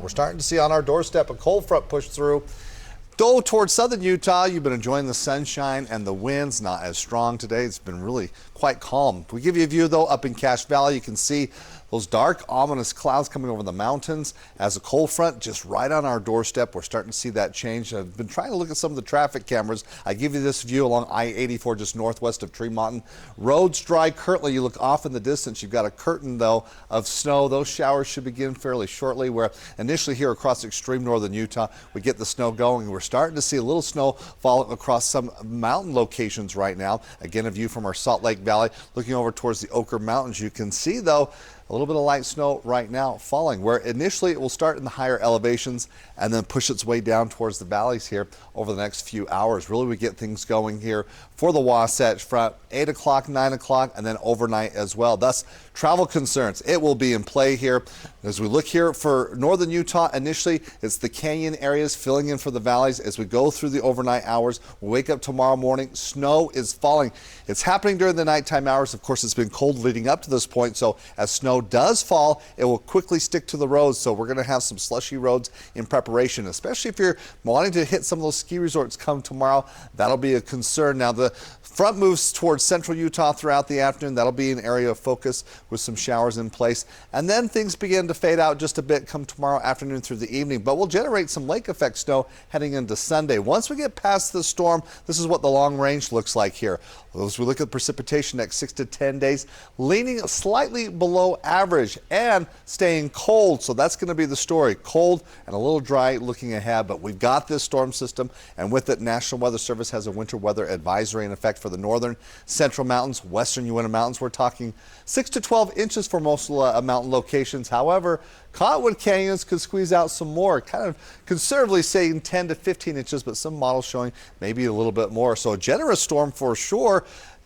We're starting to see on our doorstep a cold front push through. Though towards southern Utah, you've been enjoying the sunshine and the winds, not as strong today. It's been really quite calm. We give you a view, though, up in Cache Valley. You can see those dark, ominous clouds coming over the mountains as a cold front just right on our doorstep. We're starting to see that change. I've been trying to look at some of the traffic cameras. I give you this view along I-84 just northwest of Tremont. Roads dry currently. You look off in the distance. You've got a curtain, though, of snow. Those showers should begin fairly shortly, where initially here across extreme northern Utah, we get the snow going. We're starting to see a little snow falling across some mountain locations right now. Again, a view from our Salt Lake Valley. Looking over towards the Oquirrh Mountains, you can see, though, a little bit of light snow right now falling, where initially it will start in the higher elevations and then push its way down towards the valleys here over the next few hours. Really, we get things going here for the Wasatch Front, 8 o'clock, 9 o'clock, and then overnight as well. Thus, travel concerns, it will be in play here. As we look here for northern Utah, initially it's the canyon areas filling in for the valleys. As we go through the overnight hours, we wake up tomorrow morning, snow is falling. It's happening during the nighttime hours. Of course, it's been cold leading up to this point, so as snow does fall, it will quickly stick to the roads. So we're going to have some slushy roads in preparation, especially if you're wanting to hit some of those ski resorts come tomorrow. That'll be a concern. Now, the front moves towards central Utah throughout the afternoon. That'll be an area of focus with some showers in place. And then things begin to fade out just a bit come tomorrow afternoon through the evening. But we'll generate some lake effect snow heading into Sunday. Once we get past the storm, this is what the long range looks like here. As we look at precipitation next 6 to 10 days, leaning slightly below average and staying cold. So that's going to be the story. Cold and a little dry looking ahead. But we've got this storm system, and with it, National Weather Service has a winter weather advisory in effect for the northern, central mountains, western Uinta Mountains. We're talking 6 to 12 inches for most mountain locations. However, Cottonwood Canyons could squeeze out some more, kind of conservatively saying 10 to 15 inches, but some models showing maybe a little bit more. So a generous storm for sure.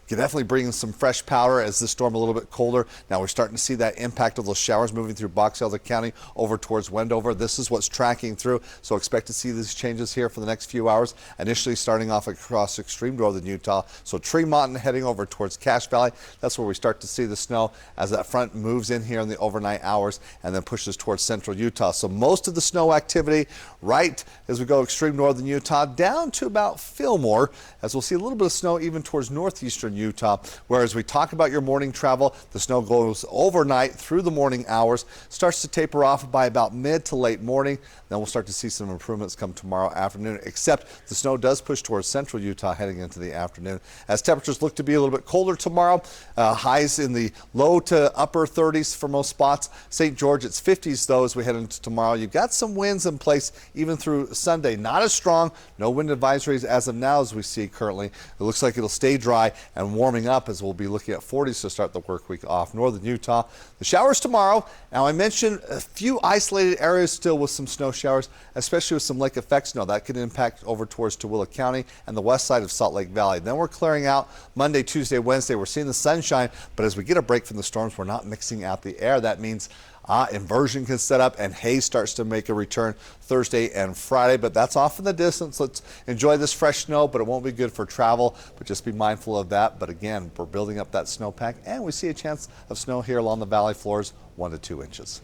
Can definitely bring in some fresh powder as this storm a little bit colder. Now we're starting to see that impact of those showers moving through Box Elder County over towards Wendover. This is what's tracking through, so expect to see these changes here for the next few hours. Initially starting off across extreme northern Utah, so Tremont heading over towards Cache Valley. That's where we start to see the snow as that front moves in here in the overnight hours and then pushes towards central Utah. So most of the snow activity right as we go extreme northern Utah down to about Fillmore, as we'll see a little bit of snow even towards northeastern Utah. Whereas we talk about your morning travel, the snow goes overnight through the morning hours, starts to taper off by about mid to late morning. Then we'll start to see some improvements come tomorrow afternoon, except the snow does push towards central Utah heading into the afternoon. As temperatures look to be a little bit colder tomorrow, highs in the low to upper 30s for most spots. St. George, it's 50s though as we head into tomorrow. You've got some winds in place even through Sunday. Not as strong, no wind advisories as of now as we see currently. It looks like it'll stay dry and warming up as we'll be looking at 40s to start the work week off. Northern Utah, the showers tomorrow. Now I mentioned a few isolated areas still with some snow showers, especially with some lake effect snow. That could impact over towards Tooele County and the west side of Salt Lake Valley. Then we're clearing out Monday, Tuesday, Wednesday. We're seeing the sunshine, but as we get a break from the storms, we're not mixing out the air. That means inversion can set up and haze starts to make a return Thursday and Friday, but that's off in the distance. Let's enjoy this fresh snow, but it won't be good for travel, but just be mindful of that. But again, we're building up that snowpack and we see a chance of snow here along the valley floors, 1 to 2 inches.